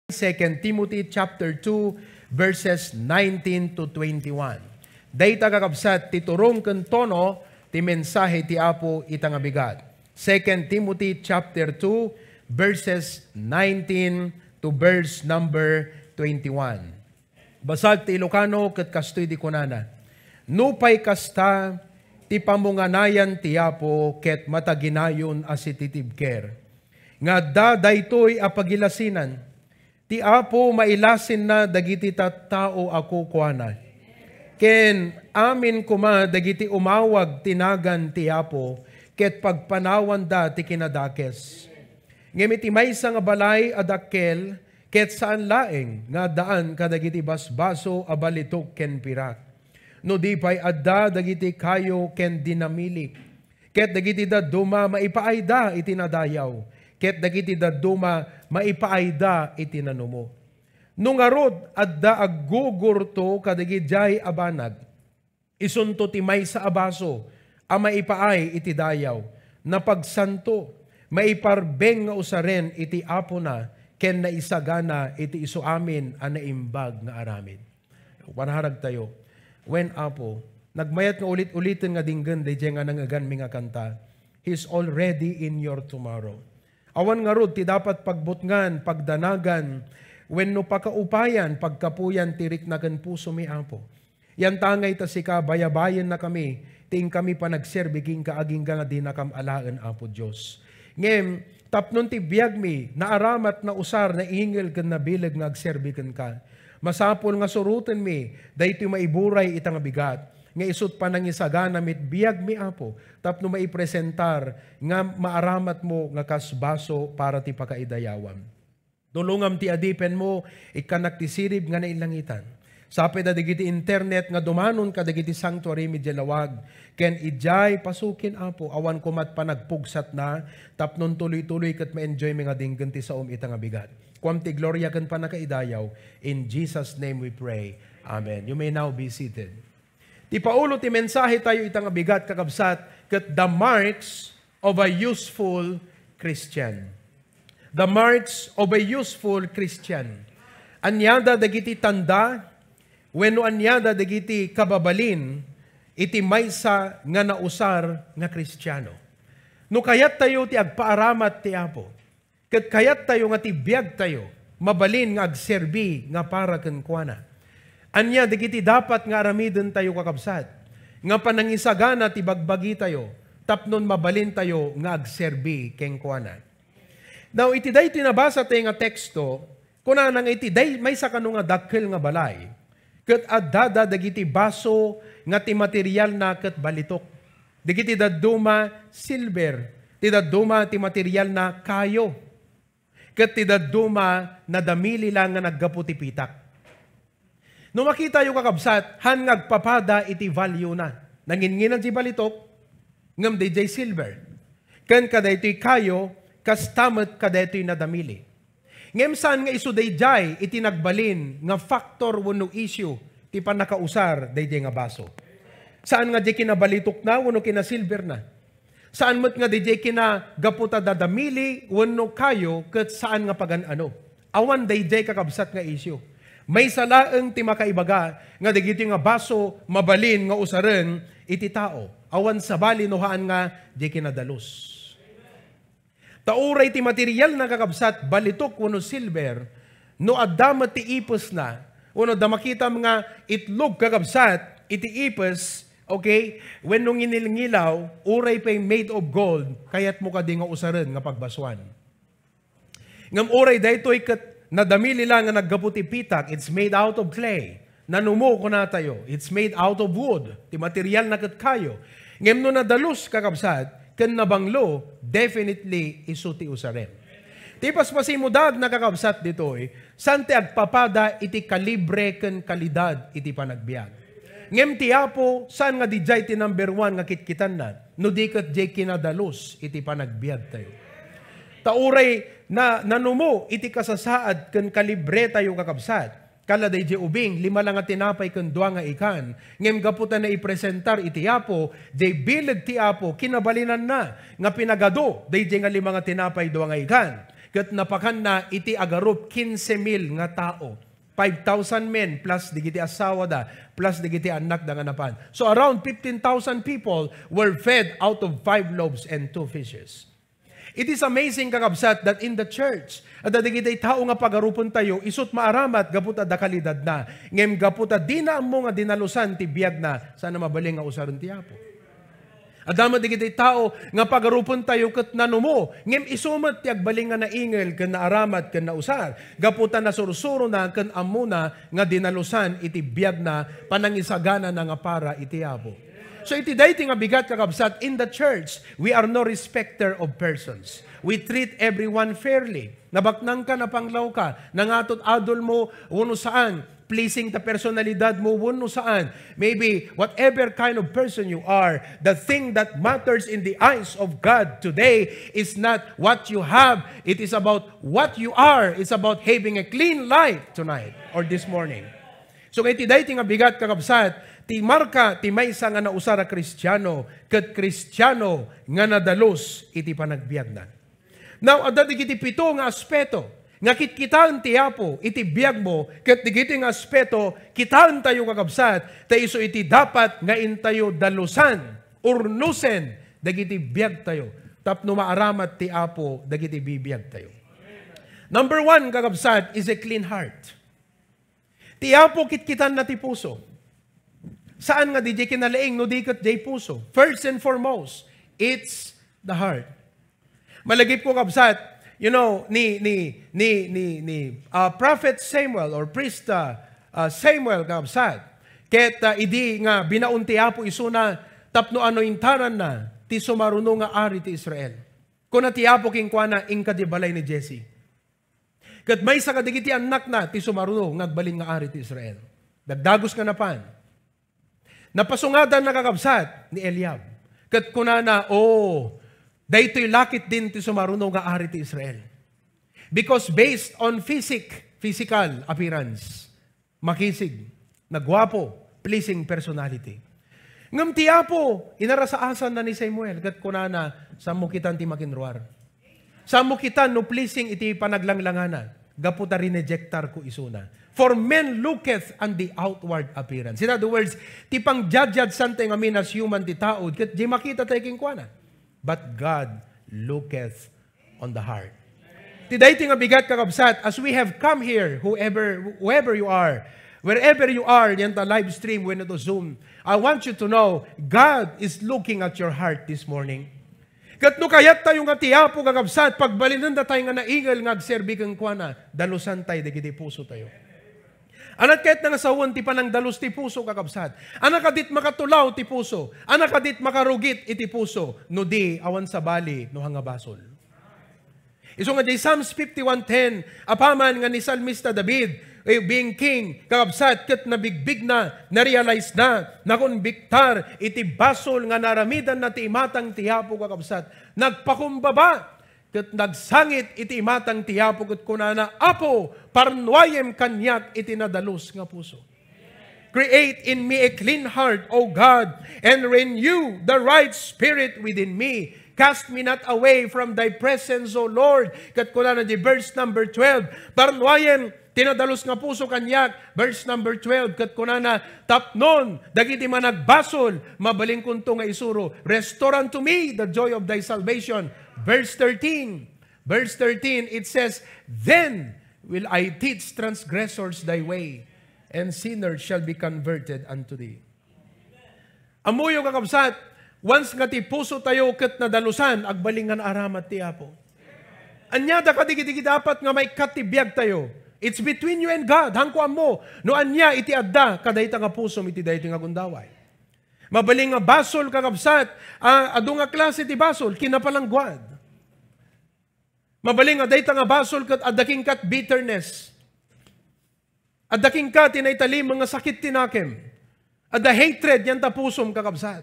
2 Timothy chapter 2 verses 19 to 21. Dayta kakabsat ti turong ken tono ti mensahe ti Apo ita nga bigat. 2 Timothy chapter 2 verses 19 to verse number 21. Basag ti Ilocano ket kastoy di kunana. Nupay kasta ti pamunganayan ti Apo ket mataginayon as ititibker. Nga daytoy a pagilasinan. Ti Apo mailasin na dagiti tattao ako kuana. Ken amin kuma dagiti umawag tinagan ti Apo ket pagpanawan da ti kinadakes. Ngem iti maysa nga balay adakkel ket saan laeng nga daan kadagiti basbaso a balitok ken pirak. No di pay adda dagiti kayo ken dinamili. Ket dagiti dadduma maipaayda iti nadayaw. Ket dagiti dadduma maipaayda iti nanumo. Nung arod adda aggugurto kadagiti jay abanag. Isunto ti maysa abaso a maipaay iti dayaw. Napagsanto maiparbeng nga usaren iti Apo na ken naisagana iti isu amin a naimbag nga aramid. Panharag tayo. When Apo nagmayat nga ulit-ulitin nga dinggan dayjay nga nangagan mi nga kanta. He's already in your tomorrow. Awan nga rod, ti dapat pagbutngan, pagdanagan, wenno pakaupayan, pagkapuyan, tirik na kan puso mi Apo. Yan tangay ta sika, bayabayan na kami, ting kami pa nagserbi, king kaaging nga di na kamalaan, Apo Diyos. Ngem, tapnon ti biyag mi, naaramat na usar, na ingil kan nabilag nga agserbi kan ka. Masapol nga surutan mi, dahito maiburay itang bigat. Nga isut pa nang isagana mit biyag mi Apo, tapno maipresentar nga maaramat mo nga kasbaso para ti pakaidayawam. Dulungam ti adipen mo, ikanak ti sirib nga nailangitan. Sapay da digiti internet nga dumanon ka digiti sanctuary medjalawag, ken ijay pasukin Apo, awan kumat pa nagpugsat na, tapnon tuloy-tuloy kat ma-enjoy mga dinggan ti saom ita nga bigat. Kuam ti gloria ken pa nakaidayaw, in Jesus' name we pray. Amen. You may now be seated. Ti paulo ti mensahe tayo itang bigat kakabsat ket the marks of a useful Christian. The marks of a useful Christian. Anyada dagiti tanda wenno anyada dagiti kababalin iti maysa nga nausar nga Kristiyano. No kayat tayo ti agpaaramat ti Apo. Ket kayat tayo nga ti biag tayo mabalin nga agserbi nga para ken kuana. Anya, digiti dapat nga aramidin tayo kakabsat. Nga panangisagana ti bagbagi tayo, tapnon mabalin tayo nga agserbi keng kuana. Now, iti day tinabasa tayo nga teksto, kuna nang iti day may sa kanong nga dakkel nga balay, ket addada dagiti baso nga ti material na ket balitok. Digiti dadduma silver, ti dadduma ti material na kayo, ket ti dadduma na damili lang nga naggapu ti pitak. No makita yung kakabsat, han ngagpapada iti value na. Nanginginan si balitok, ngam DJ silver. Ken kada ito'y kayo, kastamat kada ito'y nadamili. Ngem saan nga iso dayjay iti nagbalin nga factor wano issue ti panakausar dayjay nga baso. Saan nga di kinabalitok na wano kina silver na. Saan mo't nga DJ kinagaputa dadamili wano kayo ket saan nga pagan-ano. Awan DJ kakabsat nga issue. May salaeng ti makaibaga nga dagiti nga baso mabalin nga usaren iti tao. Awan sabali nohaan nga di kinadalos. Tauray ti material na kakabsat balitok wano silver no addamat ti ipos na wano da makita mga itlog kakabsat iti ipos, okay, when nung inilngilaw uray pay made of gold kayat mo ka di nga usaren nga pagbaswan. Ngam uray daytoy ket nadamili lang nga naggaputi pitak, it's made out of clay. Nanumo ko na tayo, it's made out of wood. Ti material na kat kayo. Ngem no nadalos kakabsat, ken nabanglo, definitely isuti usarem. Ti paspasimudad na kakabsat ditoy, sante agpapada iti kalibre ken kalidad iti panagbiag. Ngem ti Apo, saan nga di jay ti number 1 nga kitkitan na, no di kat jay kinadalos iti panagbiag tayo. Tauray na nanumo iti kasasaad ken kalibre tayo kakabsat. Kala day ubing, 5 lang nga tinapay ken 2 nga ikan. Ngem gaputan na ipresentar iti Apo, day bilag ti Apo, kinabalinan na, nga pinagado, day nga 5 nga tinapay 2 nga ikan. ket napakan na iti agarup 15,000 nga tao. 5,000 men plus digiti asawa da, plus digiti anak da nga napan. So around 15,000 people were fed out of 5 loaves and 2 fishes. It is amazing kakabsat that in the church, at digiti tao nga pagarupon tayo, isut maaramat gaputa da kalidad na. Ngem gaputa di na mo nga dinalusan ti biyag na, sana mabaling nga usaron ti Apo. Adama digiti tao nga pagarupon tayo ket nanumo, ngem isumat ti agbaling nga naingel ken naaramat ken nausar. Gaputa na sursuro na ken amuna nga dinalusan iti biyag na panangisagana na nga para iti Apo. So iti dayti nga bigat kakabsat, in the church, we are no respecter of persons. We treat everyone fairly. Nabaknang ka, napanglaw ka, nangatot adol mo, uno saan, pleasing ta personalidad mo, uno saan. Maybe whatever kind of person you are, the thing that matters in the eyes of God today is not what you have. It is about what you are. It's about having a clean life tonight or this morning. So iti dayti nga bigat kakabsat, ti marka ti maysa nga nausara Kristiyano, ket Kristiyano nga nadalos iti panagbiagnan. Now, adda digiti pito nga aspeto, nga kitkitaan ti Apo, iti biag mo, ket digiti nga aspeto, kitaan tayo kakabsat, tayo iso iti dapat nga intayo dalusan, urnusen, dagiti biag tayo, tapno maaramat ti Apo, dagiti bibiyag tayo. Number 1, kakabsat, is a clean heart. Ti Apo kitkitan na ti puso. Saan nga di kinalaing no di kat jay puso? First and foremost, it's the heart. Malagip ko kabsat, you know, Prophet Samuel or priest Samuel kabsat, ket idi nga binaunti Apo isuna tapno ano intaran na ti sumaruno nga ari ti Israel. Kuna ti Apo king kuana ing kadibalay ni Jesse. Ket may sa kadigiti anak na ti sumaruno ngagbalin nga ari ti Israel. Dagdagos nga napan. Napasungadan na kakabsat ni Eliab. Kat kunana, daytoy lakit din ti sumaruno nga ari ti Israel. Because based on physical appearance, makisig, nagwapo, pleasing personality. Ngam ti Apo, inarasaasan na ni Samuel, kat kunana, samukitan ti makinruar. Samukitan no pleasing iti panaglanglanganan. Gaputa rinejectar ko isuna. For men looketh on the outward appearance. In other words, ti pang judge something amin as human ti tao, ket di makita tayo king kuana. But God looketh on the heart. Ti dayti nga bigat kakabsat, as we have come here, whoever you are, wherever you are, yan ta live stream, when ito Zoom, I want you to know, God is looking at your heart this morning. Kat no kayat tayo nga ti Apo kakabsat, pagbalinan da tayo nga naingal nga agserbi kang kuana, dalusan tayo, digiti puso tayo. Anak kahit nga sawan ti panang dalus ti puso kakabsat. Anak kadit makatulaw ti puso. Anak kadit makarugit iti puso. No di awan sa bali no hangabasol. Iso nga di Psalms 51:10, apaman nga ni Salmista David, being king, kakabsat, ket nabigbig na, narealize na, nakonbiktar, iti basol nga naramidan na ti imatang ti Apo kakabsat. Nagpakumbaba, ket nagsangit iti imatang ti Apo ket kunana, Apo, parnuayem kanyak iti nadalus nga puso. Create in me a clean heart, O God, and renew the right spirit within me. Cast me not away from thy presence, O Lord. Ket kunana di verse number 12, parnuayem tinadalos nga puso kanyak, verse number 12, ket kunana, tapnon, dagiti managbasol, mabaling kunto nga isuro, restore unto me the joy of thy salvation. Verse 13, it says, then will I teach transgressors thy way, and sinners shall be converted unto thee. Amuyo kakabsat, once nga ti puso tayo ket nadalusan, agbalingan aramat ti Apo. Anya da kadigiti dapat nga may katibiyag tayo. It's between you and God. Hangkuan mo. No anya iti adda kadayta nga puso iti dayti nga gundaway. Mabaling nga basol kakabsat, adu nga klase ti basol kinapalangguad. Mabaling nga dayta nga basol ket adaking kat bitterness. Adaking kat tinaytalim mga sakit tinakem. Ada hatred yan ta pusom kakabsat.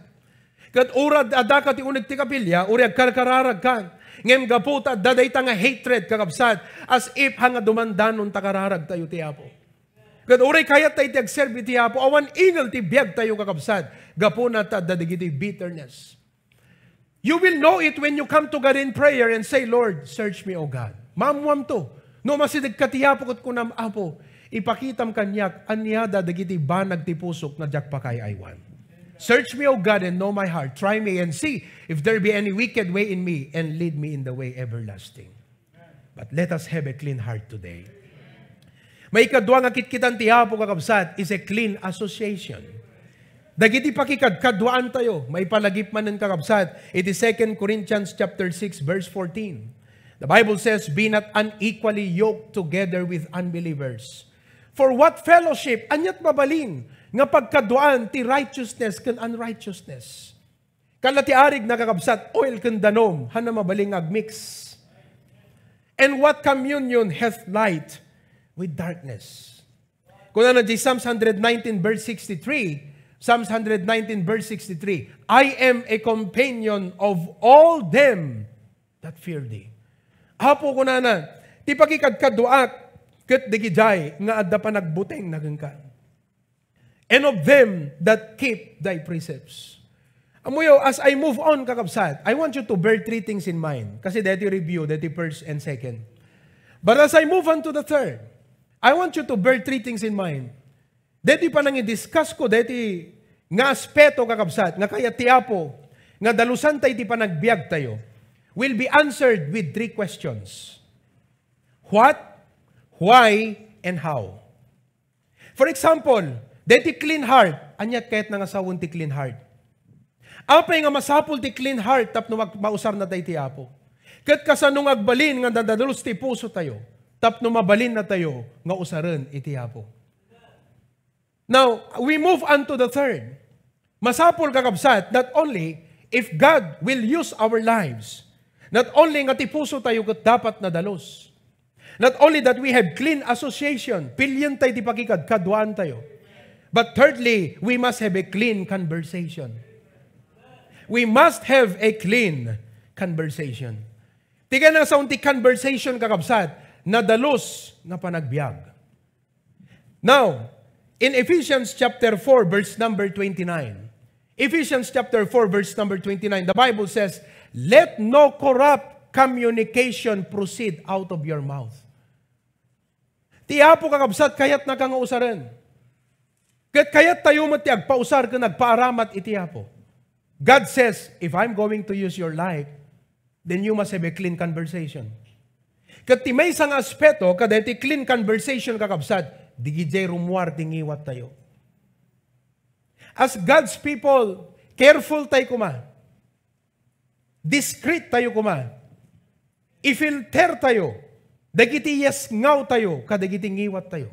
Ket urad adaka ti uneg ti kapilya, uri agkarkararag kan. Ngem gaputa dadayta nga hatred kakabsat, as if hanga dumandanon takararag tayo ti Apo. Ket uray kayat tayo ti agserbi ti Apo, awan ingal ti biag tayo kakabsat, gapuna ta dadigiti bitterness. You will know it when you come to God in prayer and say, Lord, search me, O God. Maamwam to. No masidig katiyapo kat kunam apo. Ipakitam kanyak, anyada dagiti banag ti pusok na jak pakay aywan. Search me, O God, and know my heart. Try me and see if there be any wicked way in me, and lead me in the way everlasting. But let us have a clean heart today. May kadwa nga kitkitan ti Apo kakabsat is a clean association. Dagiti pakikadkadwaan tayo, may palagip man ng kakabsat. It is 2 Corinthians chapter 6 verse 14. The Bible says, "Be not unequally yoked together with unbelievers. For what fellowship, anyat mabalin, nga pagkaduan ti righteousness kan unrighteousness. Kalati arig nakakabsat, oil kan danom, hana mabaling agmix. And what communion hath light with darkness?" Kung ano di Psalms 119 verse 63, Psalms 119 verse 63, "I am a companion of all them that fear thee." Apo ko na, ti pakikadkaduak, ket digijay nga adda pa nagbuteng nagengka. And of them that keep thy precepts. Amuyo, as I move on, kakabsat, I want you to bear three things in mind. Kasi dati review, dati first and second. But as I move on to the third, I want you to bear three things in mind. Dati pa nang i-discuss ko, dati nga aspeto, kakabsat, nga kaya tiapo, nga dalusan tayo ti pa nagbiag tayo, will be answered with three questions. What, why, and how. For example, deti clean heart, anyat kahit nga sawon ti clean heart. Apay nga masapul ti clean heart, tapno mausar na tayo ti Apo. Kat kasanong agbalin nga dadadalos ti puso tayo, tapno mabalin na tayo nga usaran iti Apo. Now, we move on to the third. Masapul kakabsat, not only if God will use our lives, not only nga ti puso tayo kat dapat na dalos, not only that we have clean association, pilyan tayo ti pakikad, kadwaan tayo, but thirdly, we must have a clean conversation. We must have a clean conversation. Tiga na sa unti conversation kakabsat, na dalos na panagbiag. Now, in Ephesians chapter 4, verse number 29, Ephesians chapter 4, verse number 29, the Bible says, "Let no corrupt communication proceed out of your mouth." Tiyapo kakabsat, kayat na kang usaran. Kayat tayo matiag, pausar ka nagpaaramat itiyapo. God says, if I'm going to use your life, then you must have a clean conversation. Kat ti may isang aspeto, kada iti clean conversation kakabsat, digijay rumuar tingiwat tayo. As God's people, careful tayo kuma. Discreet tayo kuma. I-filter tayo. Dagiti yes ngaw tayo, kadagiti ngiwat tayo.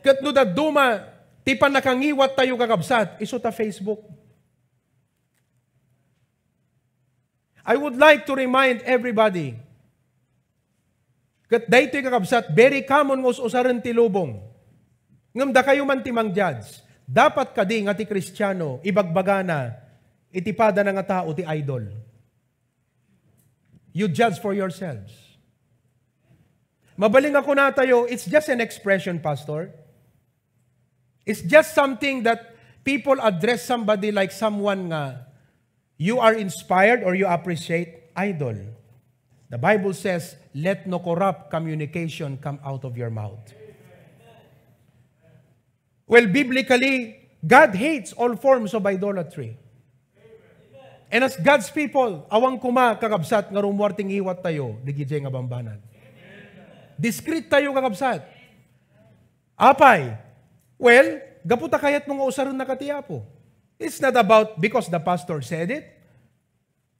Kat no da duma, ti pa nakangiwat tayo kakabsat, iso ta Facebook. I would like to remind everybody, kat dahito kakabsat, very common ngos usaran ti lubong. Ngamda kayo man ti mang-judge, dapat kadi nga ti Kristiyano, ibagbagana, itipada na nga tao ti idol. You judge for yourselves. Mabaling ako na tayo, it's just an expression, Pastor. It's just something that people address somebody like someone nga you are inspired or you appreciate, idol. The Bible says, let no corrupt communication come out of your mouth. Well, biblically, God hates all forms of idolatry. And as God's people, awang kuma kakabsat nga rumwarting iwat tayo, digijay nga bambanan. Discreet tayo kakabsat. Apay, well, gaputa kayat mga usaran na katiyapo. It's not about because the pastor said it.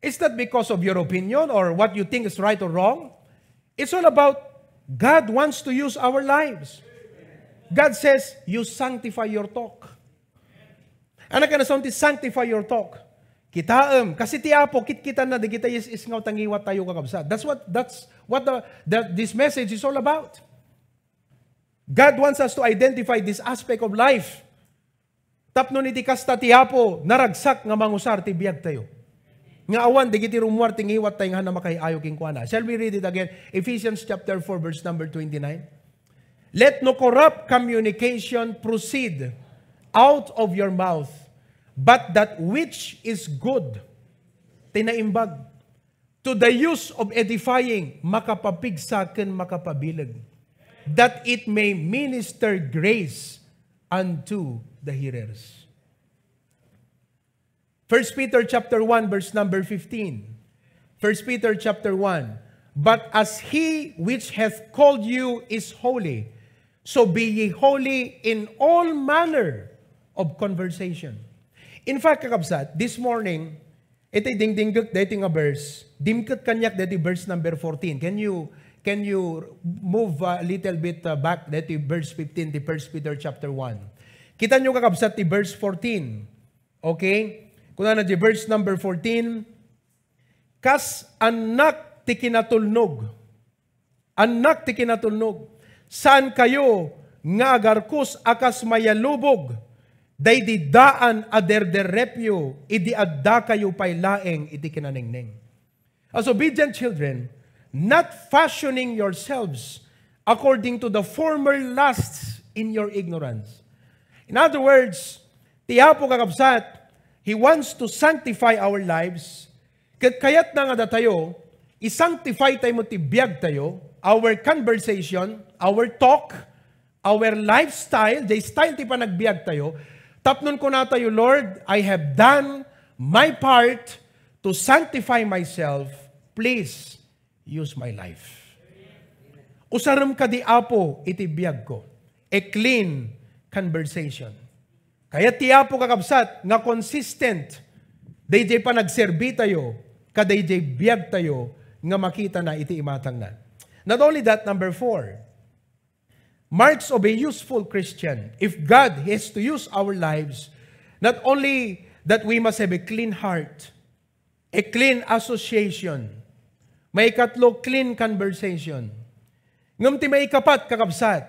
It's not because of your opinion or what you think is right or wrong. It's all about God wants to use our lives. God says, you sanctify your talk. Ano ka na sa unti, sanctify your talk. Kitaam, kasi tiapo, kita na, di kita is ngaw tangiwat tayo kakabsat. That's what this message is all about. God wants us to identify this aspect of life. Tapno ni ti kasta tiapo, naragsak nga mangusar ti biyag tayo. Nga awan, digiti rumuar tingiwat tayo nga na makayayo king kuana. Shall we read it again? Ephesians chapter 4, verse number 29. Let no corrupt communication proceed out of your mouth, but that which is good. Tinaimbag. to the use of edifying, makapapigsa ken makapabilag, that it may minister grace unto the hearers. 1 Peter chapter 1 verse number 15. 1 Peter chapter 1. But as he which hath called you is holy, so be ye holy in all manner of conversation. In fact, kakabsat, this morning, ito'y dingdinggak dati nga verse, dimkat kanyak dati verse number 14. Can you move a little bit back dati verse 15, the 1 Peter chapter 1. Kita nyo kakabsat di verse 14. Okay? Kuna na di verse number 14, kas anak ti kinatulnog. Anak ti kinatulnog. Saan kayo nga agarkus akas mayalubog, day di daan aderderepyo, idi adda kayo paylaeng iti kinaningning. As obedient children, not fashioning yourselves according to the former lusts in your ignorance. In other words, tiyapo kakabsat, He wants to sanctify our lives. Kayat na nga tayo, i-sanctify tayo mo tibiyag tayo, our conversation, our talk, our lifestyle, the style ti pa nagbiag tayo. Tapnon ko na tayo, Lord, I have done my part to sanctify myself. Please, use my life. Usaram ka di apo itibiyag ko. A clean conversation. Kaya ti apo kakabsat, nga consistent, dayjay pa nagserbi tayo, kadayjay biyag tayo, nga makita na iti imatang na. Not only that, number 4, marks of a useful Christian. If God has to use our lives, not only that we must have a clean heart, a clean association, may katlo, clean conversation. Ngam ti may kapat kakabsat,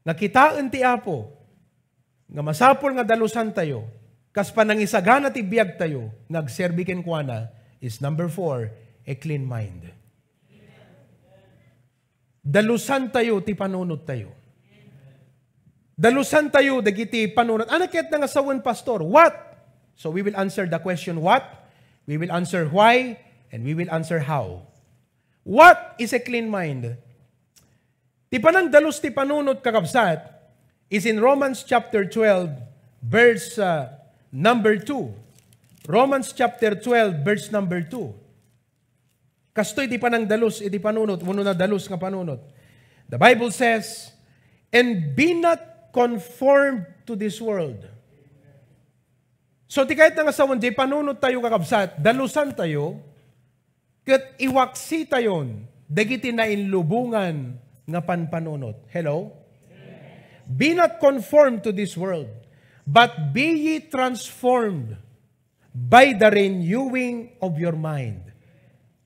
nakitaan ti apo, nga masapol nga dalusan tayo, kas panangisagana ti biyag tayo, nagserbiken kwa na, is number 4, a clean mind. Dalusan tayo, ti panunod tayo. Dalusan tayo, dagiti panunod. Ano ket nga sawan, pastor? What? So we will answer the question, what? We will answer why, and we will answer how. What is a clean mind? Ti panang dalus ti panunod kakabsat, is in Romans chapter 12, verse number 2. Romans chapter 12, verse number 2. Kastoy di panang dalus, iti panunot, muno na dalus nga panunot. The Bible says, and be not conformed to this world. So ti kahit nga sa di panunot tayo kakabsat, dalusan tayo, kat iwaksi tayon, dagiti na inlubungan nga panpanunot. Hello? Be not conformed to this world, but be ye transformed by the renewing of your mind.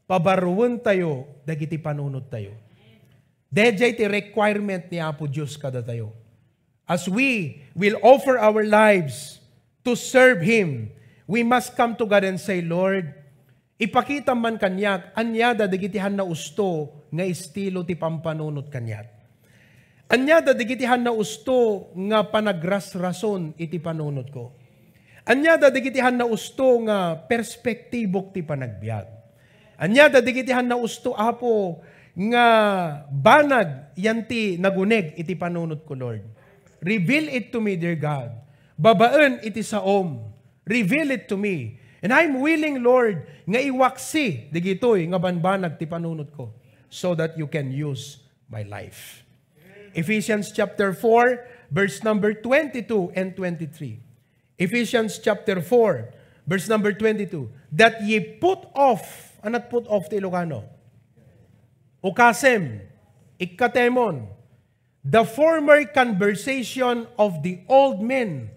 Pabaruan tayo, dagiti panunod tayo. Dejay ti requirement ni Apo Diyos kada tayo. As we will offer our lives to serve Him, we must come to God and say, Lord, ipakita man kanyak, anyada dagitihan na usto, nga estilo ti pampanunod kanyak. Anya dadigitihan na usto nga panagras-rason iti panunod ko. Anya dadigitihan na usto nga perspektibok ti panagbiag. Anya dadigitihan na usto apo nga banag yanti naguneg iti panunod ko, Lord. Reveal it to me, dear God. Babaan iti saom. Reveal it to me. And I'm willing, Lord, nga iwaksi digitoy nga banbanag ti panunod ko so that you can use my life. Ephesians chapter 4, verse number 22 and 23. Ephesians chapter 4, verse number 22. That ye put off, anat put off ti Ilocano? Ukasem, ikatemon, the former conversation of the old men.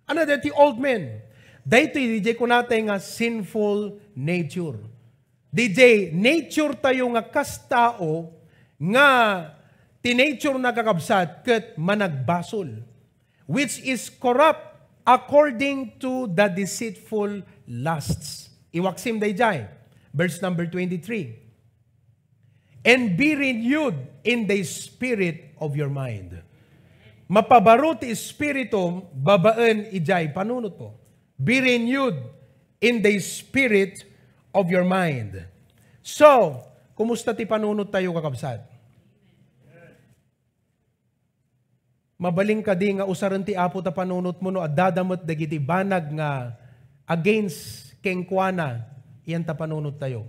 Ano dati old men? Dito DJ ko natin nga sinful nature. DJ, nature tayo nga kastao nga tinature na kakabsat ket managbasol, which is corrupt according to the deceitful lusts. Iwaksim dayjay, verse number 23. And be renewed in the spirit of your mind. Mapabaro ti espiritu, babaan ijay, panunot po. Be renewed in the spirit of your mind. So, kumusta ti panunot tayo kakabsat? Mabaling ka di nga usaran ti Apo ta panunot mo no at dadamot dagiti banag nga against kengkuana iyan ta panunot tayo.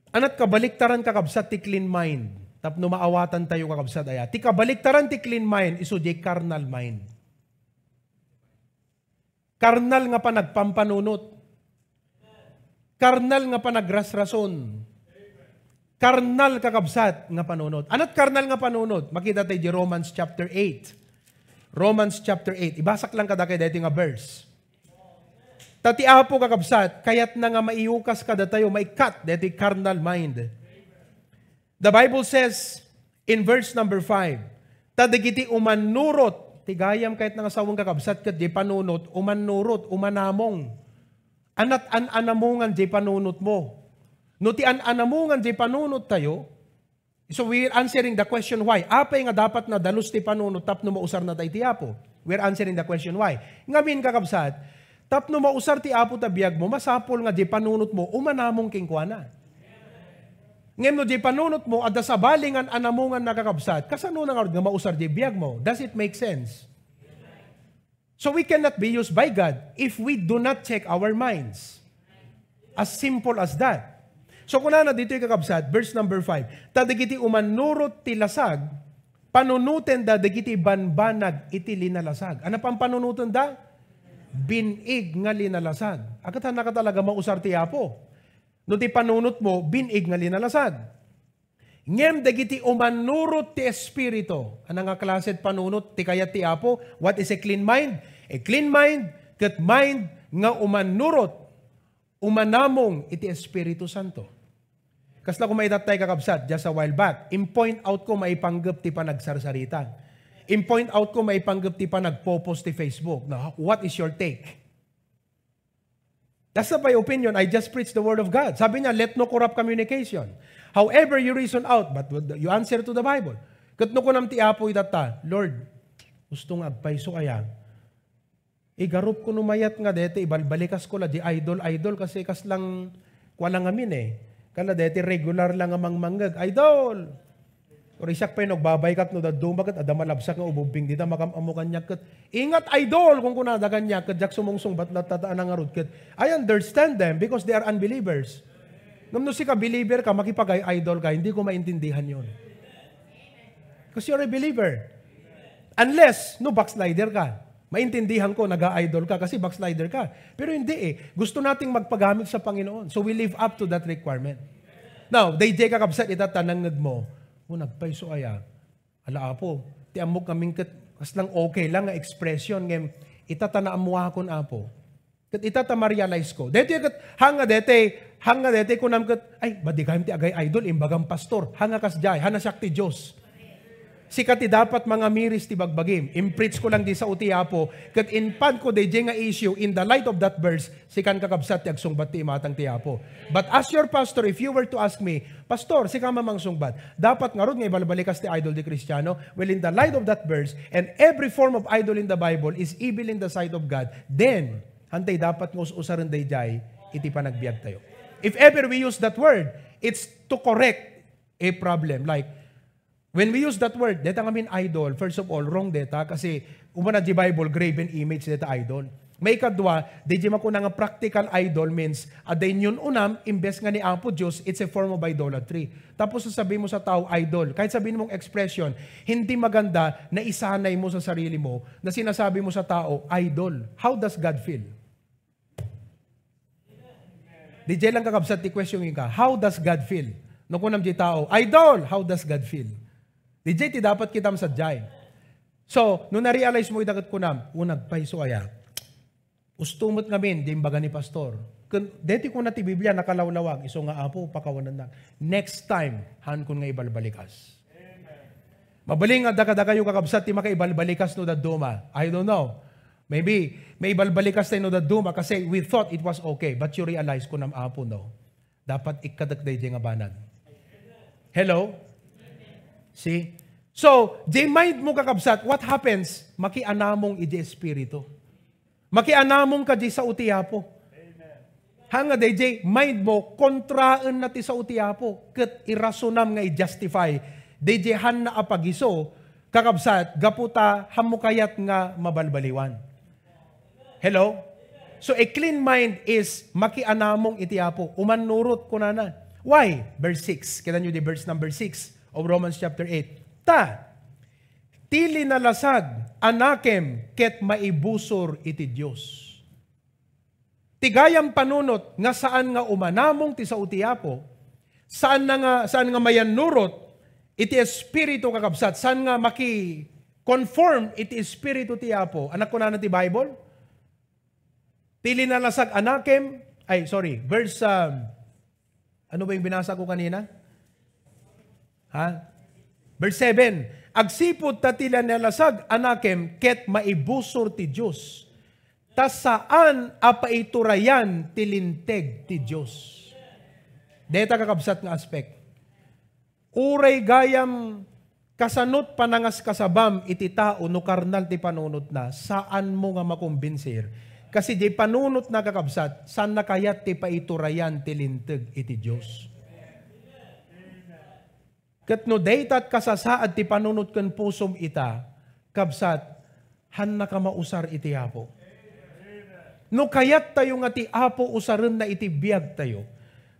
Anat kabaliktaran kakabsat ti clean mind. Tapno maawatan tayo kakabsat aya. Ti kabaliktaran ti clean mind iso di carnal mind. Karnal nga panagpampanunot. Karnal nga panagrasrason. Karnal kakabsat nga panunot. Anat karnal nga panunot? Makita tayo di Romans chapter 8. Romans chapter 8. Ibasak lang kada kay dito nga verse. Tati Apo kakabsat, kayat na nga maiukas kada tayo, maikat dito carnal mind. The Bible says in verse number 5, tadigiti umanurot, tigayam kahit nga sawang kakabsat kat di panunot, umanurot, umanamong. Anat anamungan di panunot mo. No ti anamungan di panunot tayo, so we're answering the question why. Apay nga dapat na dalus ti panunot tapno mausar na tayo ti Apo. We're answering the question why. Ngamin kakabsat, tapno mausar ti Apo tabiyag mo, masapol nga di panunot mo, umanamong kingkuana. Ngayon no di panunot mo, adda sa balingan anamungan nakakabsat, kasano nga nga mausar di biyag mo? Does it make sense? So we cannot be used by God if we do not check our minds. As simple as that. So kung na dito yung kakabsat, verse number 5, tadigiti umanurot ti lasag, panunuten da digiti banbanag iti linalasag. Ano pang panunutan da? Binig nga linalasag. Agad na ka talaga mausar ti Apo. No ti panunot mo, binig nga linalasag. Ngem dagiti umanurot ti Espiritu. Ano nga klase panunot ti kayat ti Apo? What is a clean mind? A clean mind, kat mind nga umanurot, umanamong iti Espiritu Santo. Kasla ko maitatay kakabsat, just a while back, in-point out ko maipanggap ti panagsarsarita. In-point out ko maipanggap ti panagpo-post ti Facebook. Now, what is your take? That's not my opinion. I just preach the Word of God. Sabi niya, let no corrupt communication. However you reason out, but you answer to the Bible. Katno ko nam ti Apo itata, Lord, gustong agpaiso kaya, igarup ko numayat nga dete, ibalbalikas ko la di idol kasi kas lang, walang amin eh. Kala dete regular lang amang manggag, idol! O risak pa yung nagbabay kat no dadumagat, adamalabsak nga ububing dita, makamamukan niya kat, ingat idol kung kunadagan niya kat, jak sumungsong ba't natataan ang arod kat, I understand them because they are unbelievers. Nung si ka believer ka, makipag-idol ka, hindi ko maintindihan yun. Because you're a believer. Unless, no, backslider ka. Maintindihan ko, nag-idol ka kasi backslider ka. Pero hindi eh. Gusto nating magpagamit sa Panginoon. So we live up to that requirement. Now, DJ kakabsat itatanangag mo, nagpaiso aya, ala Apo, ti amok kaming kas lang okay lang nga expression ngem itatanaamwa kon Apo. Kat itata-realize ko. Dete kat hanga dete ko nam kat ay badigam ti agay idol imbagam pastor, hanga kas jay, hana siak ti Dios. Sikat ti dapat mga miris ti bagbagim. Impreach ko lang di sa uti Apo, kat inpan ko de nga issue in the light of that verse, sikan kakabsat ti agsungbat ti imatang ti Apo. But as your pastor, if you were to ask me, Pastor, si mamang sungbat, dapat nga ron nga ibalbalikas ti idol di Kristiyano, well in the light of that verse, and every form of idol in the Bible is evil in the sight of God, then, hantay dapat nga usaran day jay, iti panagbiag tayo. If ever we use that word, it's to correct a problem. Like, when we use that word, deta nga min idol, first of all, wrong deta, kasi umana di Bible, graven image deta idol. May kadwa, di di makuna nga practical idol means, aday yun unam, imbes nga ni Apo Diyos, it's a form of idolatry. Tapos sasabihin mo sa tao, idol, kahit sabihin mong expression, hindi maganda na isanay mo sa sarili mo, na sinasabi mo sa tao, idol. How does God feel? Di di lang kakabsat, di question ka, how does God feel? No kunam di tao, idol, how does God feel? Di di dapat kitam sa jay. So, nung na-realize mo itagat kunam, unag paiso aya, ustumot ngamin, di imbaga ni pastor. Deti ko na ti Biblia, nakalawlawag, iso nga Apo, pakawanan na. Next time, han kun nga ibalbalikas. Mabaling nga daga-daga yung kakabsat, ti makaibalbalikas no daduma. I don't know. Maybe, may ibalbalikas tayo no daduma kasi we thought it was okay, but you realize ko nam Apo, no. Dapat ikadagday di nga banag. Hello? See? So, di mind mo kakabsat, what happens? Makianamong iti espiritu. Makianamong ka di sa uti Apo. Hanga DJ, mind mo, kontraan na ti sa utiapo. Kat irasunam nga i-justify. DJ, han na apagiso, kakabsat, gaputa, hamukayat nga mabalbaliwan. Hello? So, a clean mind is makianamong itiapo. Umanurot ko na. Why? Verse 6. Kita nyo di verse number 6 of Romans chapter 8. Tili nalasag, anakem, ket maibusor iti Diyos. Tigayang panunot nga saan nga umanamong ti sa utiapo, saan nga mayanurot iti espiritu kakabsat, saan nga maki-conform iti espiritu ti apo. Anak ko na ti Bible? Tili nalasag anakem, verse, ano ba yung binasa ko kanina? Verse 7, agsipod ta tila nalasag anakem, ket maibusor ti Diyos. Ta saan apaiturayan tilinteg ti Diyos. Deta kakabsat nga aspect. Uray gayam kasanot panangas kasabam iti tao no karnal ti panunot na, saan mo nga makumbinsir? Kasi di panunot na kakabsat, saan na kayat ti paiturayan tilinteg iti Diyos. Kat no daytat kasasaad ti panunot ken pusom ita, kabsat, han na ka mausar iti apo. No kayat tayo nga ti apo usarin na iti biyag tayo,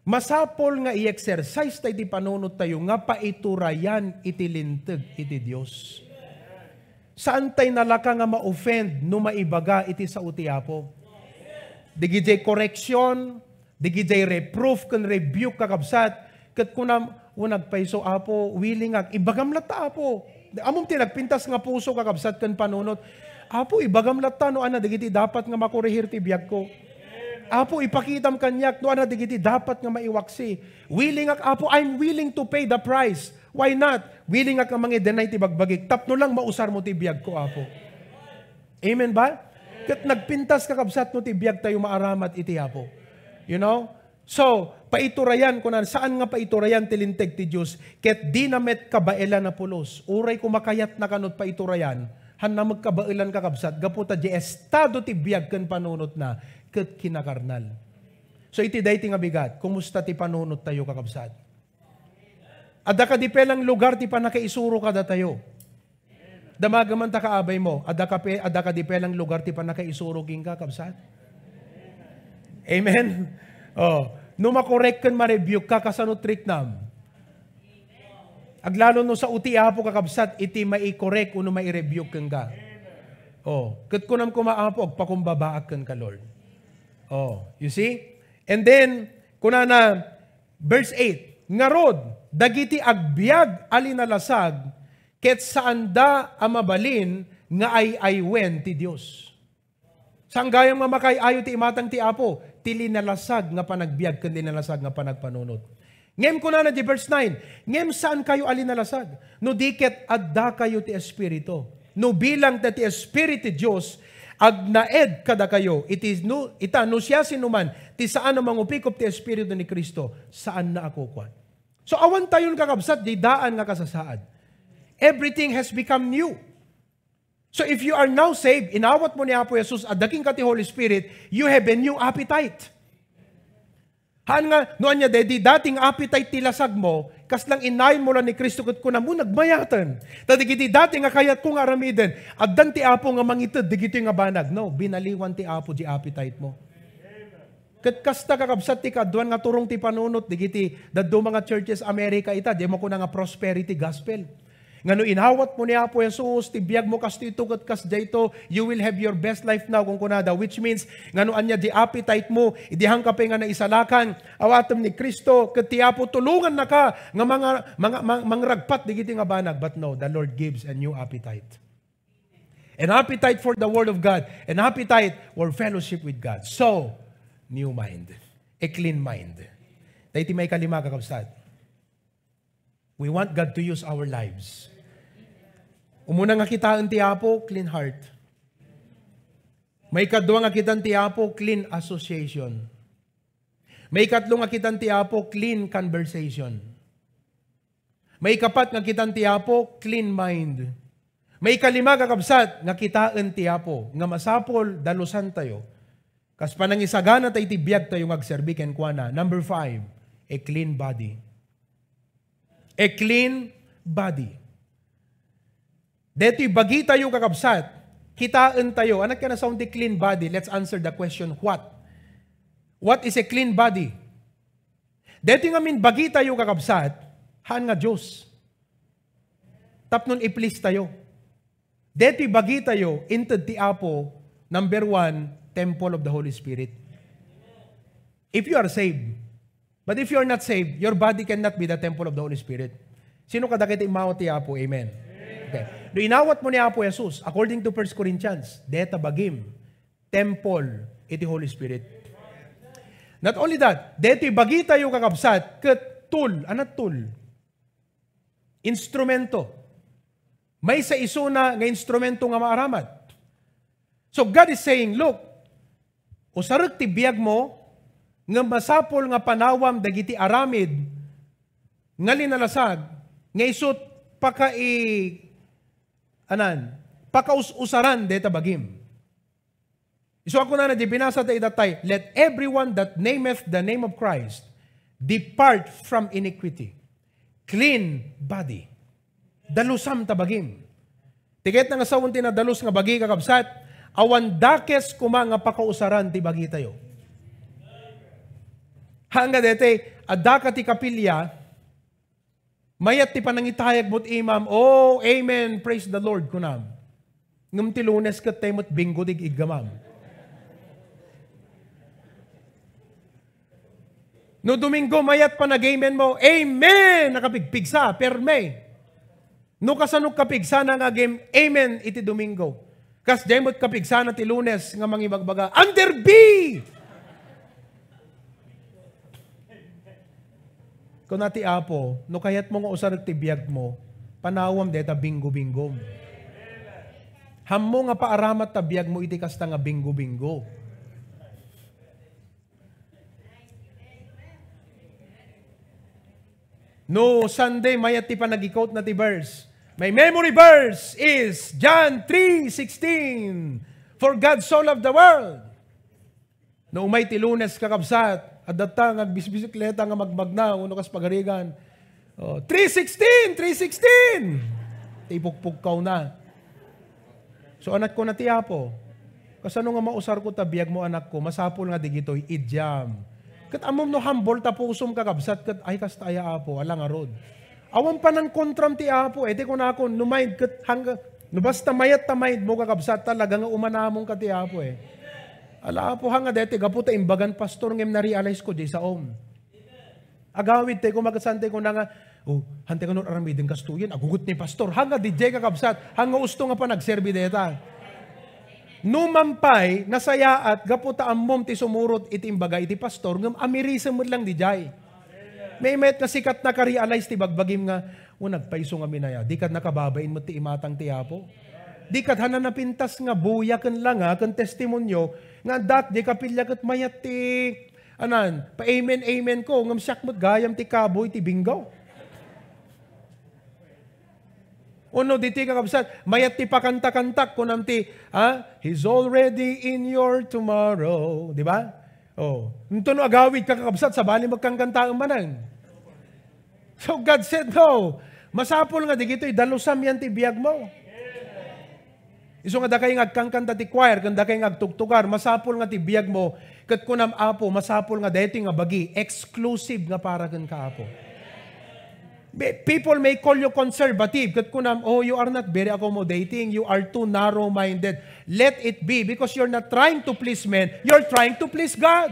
masapol nga i-exercise tayo iti panunot tayo, nga paiturayan iti linteg iti Diyos. Saan tayo nalaka nga ma-offend no maibaga iti sa uti apo? Digijay correction, digijay reproof, kan rebuke kakabsat, kat kunam, unagpaiso apo, willing ag, ibagamlat ta apo. Among tinagpintas nga puso kakabsat kan panunot, apo, ibagamlat ta, no ana, digiti dapat nga makurihir ti biyag ko. Apo, ipakitam kanyak, no ana, digiti dapat nga maiwaksi. Willing ak, apo, I'm willing to pay the price. Why not? Willing ak ang mga denay ti bagbagik. Tapno lang mausar mo ti biyag ko, apo. Amen ba? Kat nagpintas kakabsat no ti biyag tayo maaramat iti apo. You know? So, paiturayan ko na, saan nga paiturayan tilinteg ti Diyos? Ket di namet kabaela na pulos. Uray kumakayat na kanot paiturayan, han na magkabailan kakabsat, gaputa di estado ti biyag ken panunot na, ket kinakarnal. So iti dayti nga bigat, kumusta ti panunot tayo kakabsat? Adda ka di pelang lugar ti panakaisuro kada tayo. Damagaman ta kaabay mo, adda ka di pelang lugar ti panakaisuro king kakabsat. Amen? Oh, no makorek ken ma-rebuke ka kasano trick nam. Aglalo no sa uti apo kakabsat, iti mai-correct uno mai-rebuke ken ka. Oh, ket kunam kumaapo agpakumbabaak ken ka Lord. Oh, you see? And then kunana verse 8, ngarod dagiti agbiag alinalasag ket saanda amabalin nga ay-aywen ti Dios. Sang gayam nga makay-ayo ti imatang ti apo, ti linalasag nga panagbiag ken linalasag nga panagpanunot. Ngem ko na di verse 9, ngem saan kayo alinalasag? No diket adda kayo ti Espiritu. No bilang ti Espiritu Diyos, agnaed kada kayo. No siya sinuman, ti saan na mangupikop ti Espiritu ni Kristo, saan na ako kwan. So awan tayon kakabsat, di daan nga kasasaad. Everything has become new. So if you are now saved, inawat mo ni Apo Jesus, adaking ka ti Holy Spirit, you have a new appetite. Haan nga, noan niya, di dating appetite tilasag mo, kas lang inayin mo lang ni Kristo kat kuna mo nagmayatan. Tadigiti dating nga kayat kong aramiden, at dan ti Apo nga mangitid, digiti nga banag. No, binaliwan ti Apo di appetite mo. Kat kasta kakabsat ti kadwan nga turong ti panunot, digiti daddo mga churches Amerika ita, di mo ko na nga prosperity gospel. Ngano inhawat mo ni Apo Jesus, tibiyag mo kas dito kat kas dito, you will have your best life now kung kunada, which means ngano anya di appetite mo, idihang ka pa nga na isalakan, awatom ni Kristo, kat ti Apo tulungan na ka, nga mga ragpat, digiti nga banag, but no, the Lord gives a new appetite. An appetite for the Word of God, an appetite for fellowship with God. So, new mind, a clean mind. Dahiti may kalima kakabsat. We want God to use our lives. Umuna nga kitaan ti Apo, clean heart. May kadwa nga kitaan ti Apo, clean association. May katlo nga kitaan ti Apo, clean conversation. May kapat nga kitaan ti Apo, clean mind. May kalima kakabsat nga kitaan ti Apo, nga masapol dalusan tayo. Kas panangisagana tayo tibiyag tayo magserbi ken kuana. Number 5, a clean body. A clean body. Deto'y bagi tayo kakabsat, kitaan tayo. Anak ka na sound the clean body? Let's answer the question, what? What is a clean body? Deto'y ngamin bagi tayo kakabsat, haan nga Diyos. Tapnon i-please tayo. Deto'y bagi tayo, inted ti Apo, number 1, temple of the Holy Spirit. If you are saved, but if you are not saved, your body cannot be the temple of the Holy Spirit. Sino kadakit imawat ti Apo? Amen. Okay. Do inawat mo ni Apo Jesus, according to 1 Corinthians, deta bagim, temple, iti Holy Spirit. Not only that, deto'y bagi tayo kakabsat, ket tool, anat tool? Instrumento. May sa isuna nga instrumento nga maaramat. So God is saying, look, usarek ti biyag mo, nga masapol nga panawam dagiti aramid, nga linalasag, nga isut pakausaran deta bagim. So ako na di binasa tayo itatay, let everyone that nameth the name of Christ depart from iniquity. Clean body. Dalusam tabagim. Tiket na nga sawon ti na dalus nga bagi kakabsat, awan dakes kuma nga pakausaran ti bagi tayo. Hanga dete, adaka ti kapilya, mayat ti panangitayag mo't imam, oh, amen, praise the Lord kunam. Ngam ti Lunes ket temot bingo dig iggamam. No Domingo, mayat pa nag-amen mo, amen, nakapigpigsa, perme. No kasanong kapigsa na nga game, amen, iti Domingo. Kas demot kapigsa na ti Lunes, nga mangibagbaga, under B! Kung nati Apo, no kayat mo nga usarag ti biyag mo, panawam deta bingo-bingo. Hammo nga paaramat ta biyag mo, iti kasta nga bingo-bingo. No Sunday, mayat ti pa nag-quote na ti verse. My memory verse is John 3:16. For God so loved the world. No umay ti Lunes kakabsat, at datang agbisbisikleta nga magmagna, uno kas pagarigan. 3:16! Tipukpugkaw na. So anak ko na ti Apo, kasano nga mausar ko tabiyag mo anak ko, masapol nga digito'y idyam. Kat amom no hambol tapusom kakabsat, kat ay kastaya Apo, alang arod. Awan pa ng kontram ti Apo, edi ko na ako, numaid, kat hangga, nubasta mayat tamaid mo kakabsat, talaga nga umanamong ka ti Apo eh. Ala Apo hanga deti, gaputa imbagan pastor ngem na-realize ko di sa om. Agawid te, kung magasante ko na nga, hante ka nun aramidin kastuyin, agugut ni pastor, hanga di jay kakabsat, hanga usto nga pa nagserbi deta. Numampay, nasaya at gaputa ammom ti sumurot iti imbaga iti pastor, ngam amirisem mo lang di jay. May met na sikat na ka-realize ti bagbagim nga, nagpaiso nga minaya, di kat nakababain mo ti imatang ti Apo. Di kat hanan napintas nga buya kan lang kan testimonyo, nga dat di kapilya kat mayat ti, pa-amen ko, ngam siyak mo't gayam ti kaboy ti binggaw. Uno, di ti kakabsat, mayat ti pakanta-kantak kunam ti, He's already in your tomorrow. Di ba? Nito no agawid kakabsat, sa bali magkangkantaan manang. So God said, no. Masapol nga, di gito'y dalusam yan ti biyag mo. Iso nga da kayo agkangkanta ti choir, kanda kayo agtugtugar, masapol nga ti biyag mo, kat kunam Apo, masapol nga dito nga bagi, exclusive nga para kan ka Apo. People may call you conservative. Kat kunam, you are not very accommodating. You are too narrow-minded. Let it be because you're not trying to please men. You're trying to please God.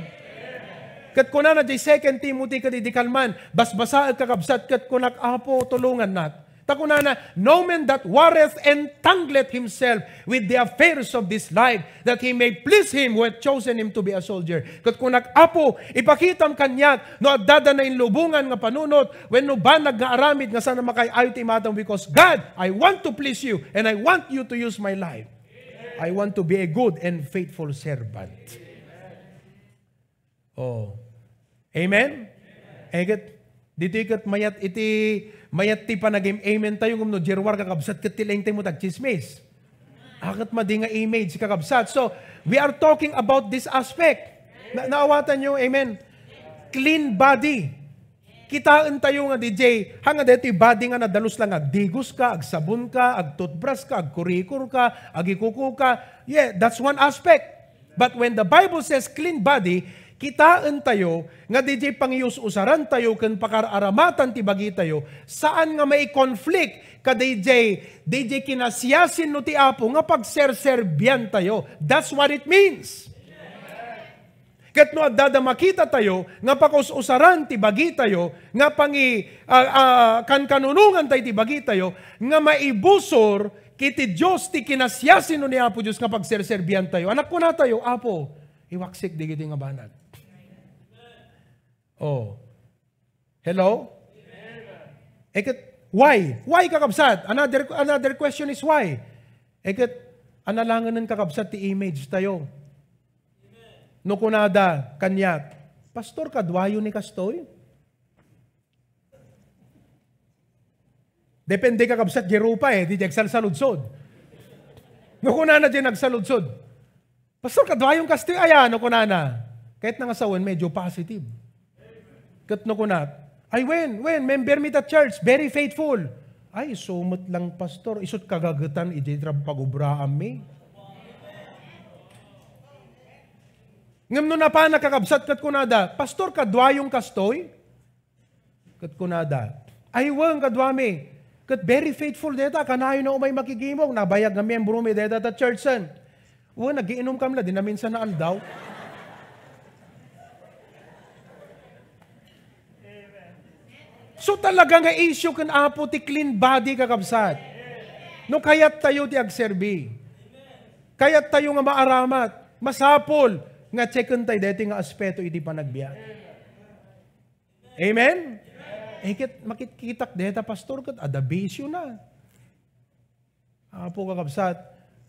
Kat kunam na di 2 Timothy kadidikalman, basbasa at kakabsat, kat kunak Apo, tulungan nat. Takunana, no man that warreth entangleth himself with the affairs of this life, that he may please him who hath chosen him to be a soldier. Kat kunak Apo, ipakitam kanyak, no adada na inlubungan nga panunot, when no banag nga aramid nga sana makay-ayo ti matang, because God, I want to please you, and I want you to use my life. I want to be a good and faithful servant. Amen? Dito ikat mayat ti panagim amen tayo ngumno jerwar kakabsat ket ti lengteng mo tag chismis. Akat madi nga image kakabsat. So, we are talking about this aspect. Naawatan nyo, amen? Clean body. Kitaan tayo nga DJ, hanga dito body nga nadalos lang agdigos ka, agsabon ka, agtoothbrush ka, agkurikor ka, agikuko ka. Yeah, that's one aspect. But when the Bible says clean body, kitaan tayo nga DJ pangius-usaran tayo ken pakararamatan ti bagi tayo, saan nga may conflict ka DJ kinasyasin no ti Apo nga pagserserbian tayo. That's what it means. Ket no adda makita tayo nga pakus-usaran ti bagi tayo nga kanunungan tayo ti bagi tayo nga maibusor kiti Dios ti kinasyasin no ni Apo Dios nga pagserserbian tayo. Anak ko na tayo, Apo, iwaksik di kiti nga banag. Oh. Hello? Eket why? Why kakabsat? Another question is why? Eket analangan ng kakabsat ti image tayo. No kunada, kanyat, Pastor, kadwayo ni kastoy? Depende ka kabsat, Jerupa di nagsalsaludsod. No kunana di nagsaludsod. Pastor, kadwayong kastoy, no kunana. Kahit nangasawan, medyo positive. Kat no kunat, when, member me the church, very faithful. Ay, sumot lang, Pastor, isot kagagatan, iditrab pagubraan me. Ngam no na pa nakakabsat kat kunada, Pastor, kadwayong kastoy? Kat kunada, ay wang kadwami, kat very faithful deta, kanayo na umay makigimong, nabayag na miyembro mi deta ta churchen. Wang, nagiinom kamla, di na minsan na aldaw. So talaga nga issue kan Apo ti clean body kakabsat. No kayat tayo ti agserbi. Kayat tayo nga maaramat, masapol, nga checken tayo dito nga aspeto iti panagbiyak. Amen? Makikitak dito, Pastor, kat adabisyo na. Apo kakabsat,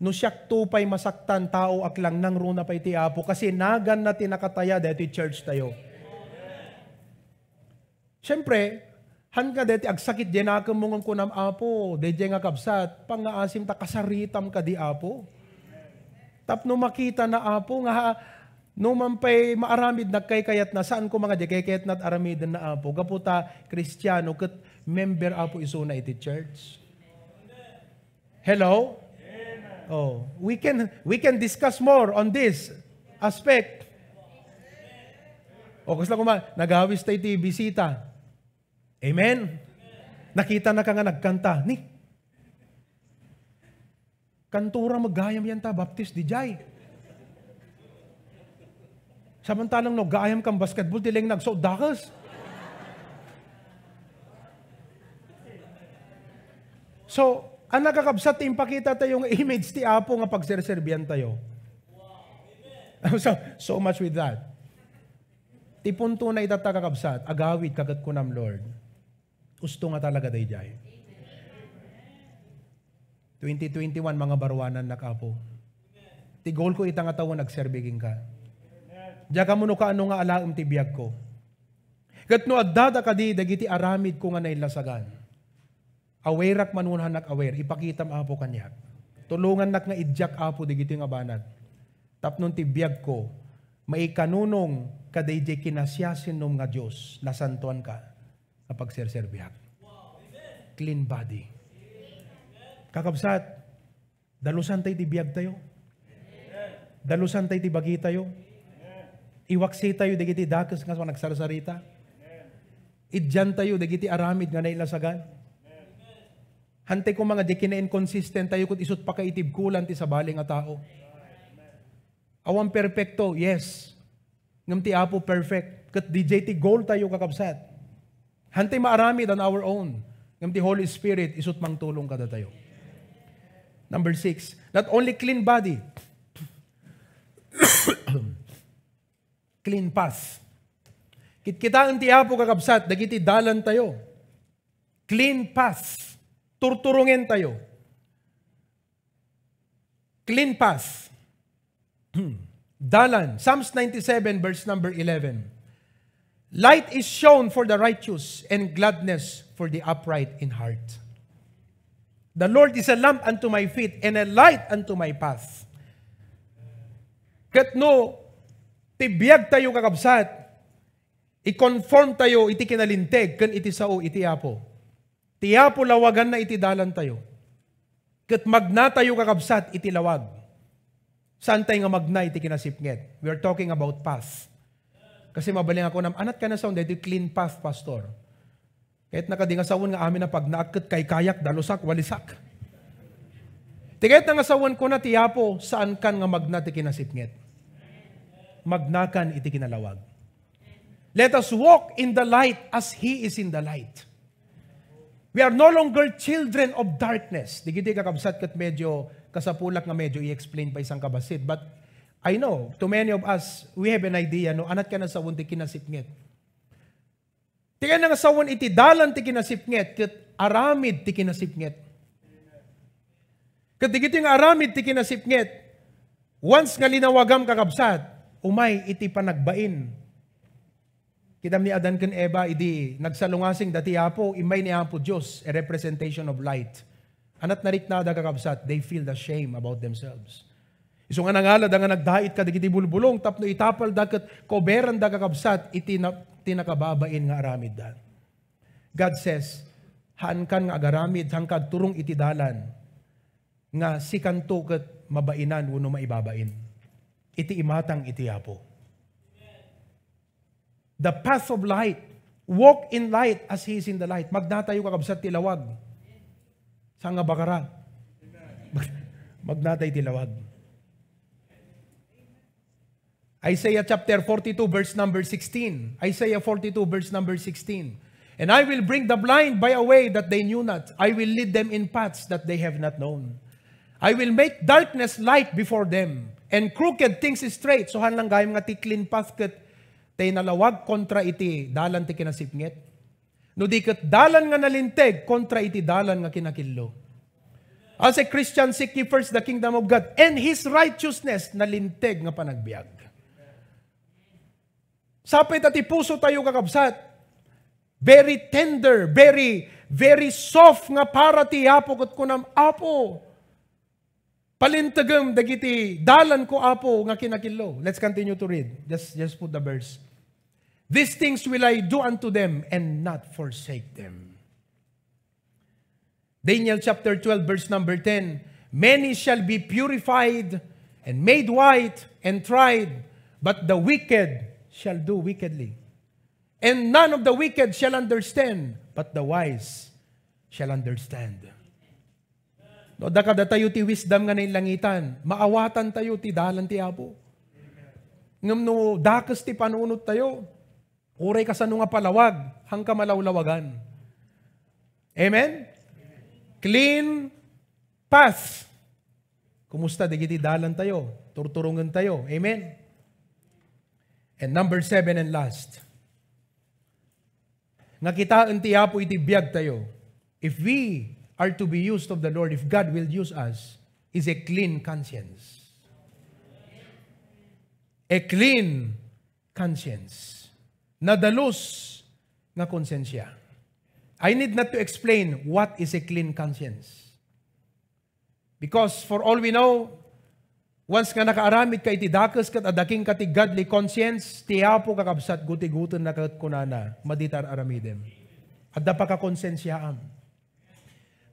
no siyak tupay masaktan tao aklang nang runa pa iti Apo, kasi nagan na tinakataya dito church tayo. Siyempre, han ka dito agsakit din akamong kunam Apo, dito nga kabsat, pangaasim ta kasaritam ka di Apo. Tapno makita na Apo, nga no man pa'y maaramid nagkaykayat na saan ko mga kayat na't aramidan na Apo. Gaputa, Kristiyano, kat member Apo iso na iti church. Hello? Oh, we can discuss more on this aspect. O, kasi lang nagawis tayo iti bisita. Amen? Nakita na ka nga nagkanta. Ni, kantura magayam yan ta, baptist di jay. Samantalang nag-aayam kang basketball, tiling nagsodakas. So, ang nakakabsat, impakita tayong image ti Apo nga pagserserbian tayo. So much with that. Ti punto na itatagakabsat, agawid kagat ko nam Lord. Gusto nga talaga day jay. 2021, mga barwanan na Apo. Ti goal ko itang atawan nagserbiging ka. Diya ka mo no kaano nga alaam ti biyag ko. Kat no addada ka di, dagiti aramid ko nga nailasagan. Awerak manunhan nak aware, ipakitam Apo kanyak. Tulungan nak nga idyak Apo, digiti nga banag. Tapnon ti biyag ko, maikanunong kaday di kinasyasin nung nga Diyos, nasantuan ka, kapag serserbiyak. Clean body. Kakabsat, dalusan tayo ti biyag tayo. Dalusan tayo ti bagi tayo. Iwaksi tayo dagiti dakas nga so nagsarsarita. Idyan tayo dagiti aramid nga nailasagan. Hantay ko mga di kina-inconsistent tayo kung isot pa kaitib kulan ti sa baling nga tao. Awan perfecto, yes. Ngam ti Apo perfect. Kat DJ ti goal tayo kakabsat. Hantay maaramid on our own. Ngam ti Holy Spirit isot mang tulong kada tayo. Number 6, not only clean body, clean path. Kitkitaan ti Apo kakabsat, dagiti dalan tayo. Clean path. Turturungin tayo. Clean path. Dalan. Psalms 97 verse number 11. Light is shown for the righteous and gladness for the upright in heart. The Lord is a lamp unto my feet and a light unto my path. Kat no, tibiyag tayo kakabsat, i-conform tayo iti kinalinteg, kan iti sao, iti apo. Tiapo lawagan na iti dalan tayo. Kat magna tayo kakabsat, iti lawag. Saan tayo nga magna iti kinasipnget? We are talking about path. Kasi mabaling ako na, anat ka na sound, iti clean path, pastor. Kahit nakadingasawon nga amin na pag naakit kay kayak, dalusak, walisak. Tigayat na ngasawan ko na tiyapo, saan kan nga magna iti kinasipnget? Magnakan iti kinalawag. Let us walk in the light as He is in the light. We are no longer children of darkness. Di giti kakabsat kat medyo kasapulak nga medyo i-explain pa isang kabasit. But I know, to many of us, we have an idea, no, anat ka na sa ti kinasipnget. Tika na nga sawon iti dalan ti kinasipnget, kat aramid ti kinasipnget. Kat digiti nga aramid ti kinasipnget, once nga linawagam kakabsat, umay iti panagbain. Kitam ni Adan ken Eva, idi nagsalungasing dati apo, imay ni Apo Diyos, a representation of light. Anat narik na da kakabsat, they feel the shame about themselves. Iso nga nangalad nga nagdait ka, digiti bulbulong, tapno itapal da kat koberan da kakabsat, iti tinakababain nga aramid da. God says, haan kan nga agaramid, hangkad turong iti dalan, nga si kanto kat mabainan, uno maibabain. Iti imatang iti apo. The path of light. Walk in light as He is in the light. Magnatayo kakabsat tilawag. Saan nga bakara? Magnatay tilawag. Isaiah chapter 42 verse number 16. Isaiah 42 verse number 16. And I will bring the blind by a way that they knew not. I will lead them in paths that they have not known. I will make darkness light before them, and crooked things straight. So hanlang gayam nga ti clean path ket tay nalawag kontra iti dalan ti kinasipnget. No di ket dalan nga nalinteg kontra iti dalan nga kinakillo. As a Christian, seek ye first the kingdom of God and His righteousness, nalinteg nga panagbiag. Sapit at ipuso tayo kakabsat, very tender, very soft nga para ti apo ket kunam apo. Palintagam dagiti dalan ko apo nga kinakillo. Let's continue to read. Just put the verse. These things will I do unto them and not forsake them. Daniel chapter 12 verse number 10. Many shall be purified and made white and tried, but the wicked shall do wickedly. And none of the wicked shall understand, but the wise shall understand. No, dakada tayo ti wisdom nga na langitan, maawatan tayo ti dalan ti apo. Ngam no, dakas ti panunot tayo, uray ka sa nga palawag, hangka malawlawagan. Amen? Clean path. Kumusta, digiti dalan tayo, turturungan tayo. Amen? And number 7 and last, nga kitaan ti apo iti biyag tayo. If we are to be used of the Lord, if God will use us, is a clean conscience. A clean conscience. Nadalus nga konsensya. I need not to explain what is a clean conscience. Because for all we know, once nga nakaaramid ka iti dakas kat adaking ka ti godly conscience, ti apo kakabsat guti-gutan na kat kunana, maditar aramidem. At da pa ka konsensyaam.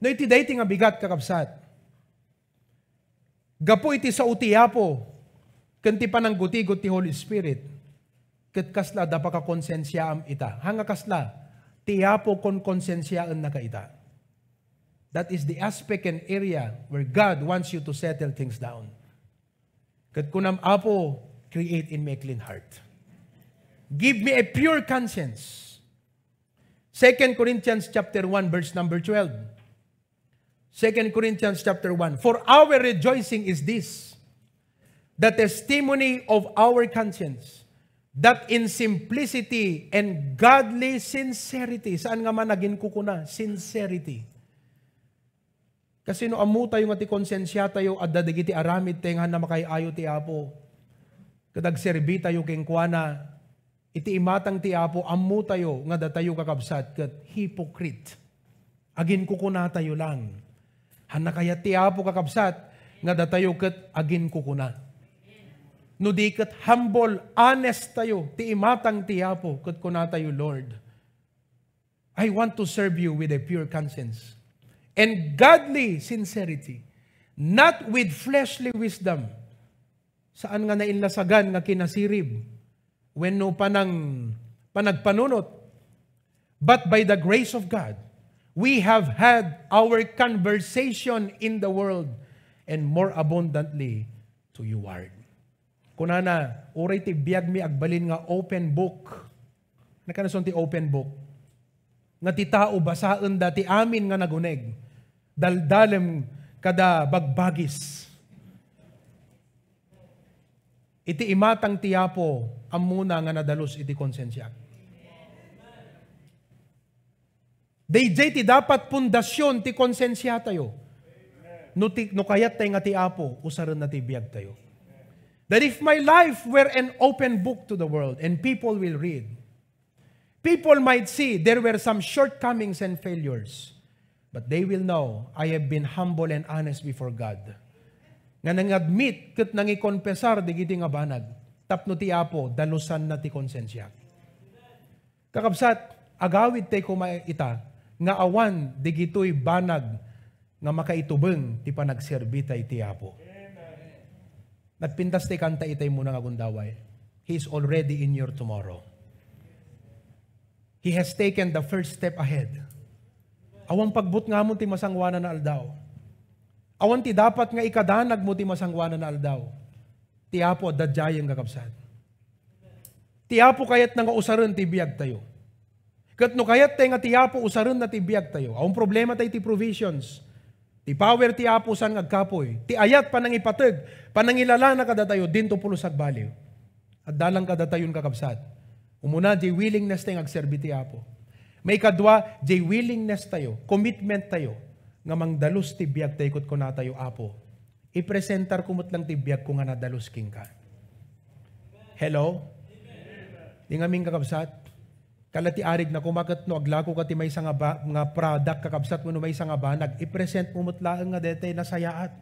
No iti dayti nga bigat kakabsat. Gapo iti sa utiapo, kanti pa ng guti-gut ti Holy Spirit, kat kasla da pa ka konsensyaam ita. Hanga kasla, tiapo kon konsensyaan na ka ita. That is the aspect and area where God wants you to settle things down. Kat kunam apo, create in me a clean heart. Give me a pure conscience. 2 Corinthians chapter 1 verse number 12. 2 Corinthians chapter 1. For our rejoicing is this, the testimony of our conscience, that in simplicity and godly sincerity, saan nga man naging kukuna? Sincerity. Kasi no amu tayo nga ti konsensya tayo at dadigiti aramid tengan na makayayo ti apo. Kadag serbi tayo keng kuana, iti imatang ti apo, amu tayo nga datayo kakabsat kat hypocrite. Agin kukuna tayo lang. Hana kaya ti Apo kakabsat, nga datayo ket agin kukuna. No di ket humble, honest tayo, ti imatang ti Apo, ket kuna tayo, Lord. I want to serve you with a pure conscience and godly sincerity, not with fleshly wisdom. Saan nga nainlasagan nga kinasirib, when no panagpanunot, but by the grace of God, we have had our conversation in the world, and more abundantly to you, Lord. Kunana, uray ti biyag mi agbalin nga open book. Nakanason ti open book. Nga ti tao basaan dati amin nga naguneg. Daldalem kada bagbagis. Iti imatang ti Apo amuna nga nadalus iti konsensya. Dayjay ti dapat pundasyon ti konsensya tayo. No kayat tayo nga ti Apo, usaran na ti biyag tayo. That if my life were an open book to the world and people will read, people might see there were some shortcomings and failures, but they will know I have been humble and honest before God. Nga nang-admit ket nangi-konfesar digiti nga banag, tapno ti Apo, dalusan na ti konsensya. Kakabsat, agawid tayo kumaita, nga awan digito'y banag nga makaitubeng ti panagserbi tayo ti Apo. Nagpintas tayo kanta itay muna nga gundaway. He is already in your tomorrow. He has taken the first step ahead. Awang pagbut nga mo ti masangwanan na aldaw. Awan ti dapat nga ikadanag mo ti masangwanan na aldaw. Ti Apo dadyayang kakabsat. Ti Apo kayat nga usaran ti biyag tayo. Kat no kayat tayo nga ti Apo usaran na ti biyag tayo. Awang problema tayo ti provisions. Ti power ti Apo san ngagkapoy. Ti ayat panang ipateg. Panangilala na kada tayo dinto pulusag baliw. At dalang kada tayon kakabsat. Umuna, di willingness tayo agserbi ti Apo. May kadwa, di willingness tayo, commitment tayo, nga mangdalus ti biyag tayo kot ko na tayo, Apo. I-presentar kumot lang ti biyag ko nga nadalus king ka. Hello? Di nga ming kakabsat, kalati arig na kumakat no, aglako ka ti may nga product kakabsat mo no may nga banag, i-present kumot lang nga detay na sayaat.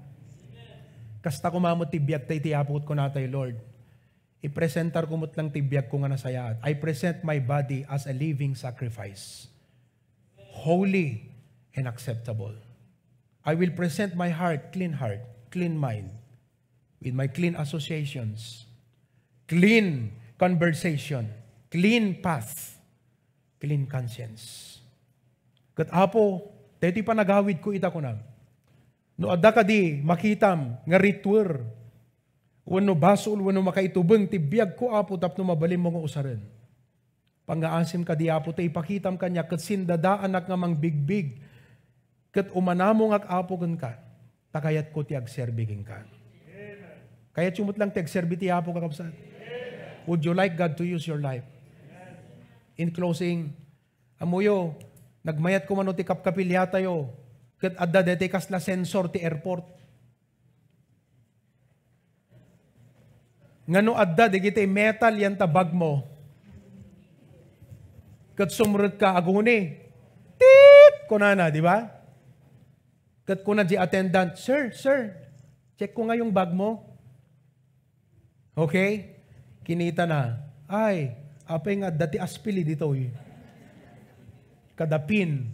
Kasta kumamot ti biyag tayo ti Apo kot ko na tayo, Lord. I-presentar kumot lang tibiyag ko nga nasayaat. I present my body as a living sacrifice, holy and acceptable. I will present my heart, clean mind, with my clean associations, clean conversation, clean path, clean conscience. Kat Apo, deti pa nagawid ko ita ko na. No adda ka di makitam nga ritual, wano basol, wano makaitubeng, tibiyag ko, Apo, tapno mabalim mo nga usaran. Pangaasim ka di, Apo, tayo ipakitam kanya, kat sindadaan ak nga mang bigbig, kat umanamo nga Apo gan ka, takayat ko ti agserbigin ka. Kayat sumot lang ti agserbi ti Apo kakabsat. Would you like God to use your life? In closing, amuyo, nagmayat ko mano ti kapkapilya tayo, kat adda dete kas na sensor ti airport. Ngano adda, digiti metal yan tabag mo. Kat sumrut ka, aguni. Tit! Kunana, di ba? Kat kuna di attendant, Sir, check ko nga yung bag mo. Okay? Kinita na. Ay, apay nga, dati aspili dito. Kadapin.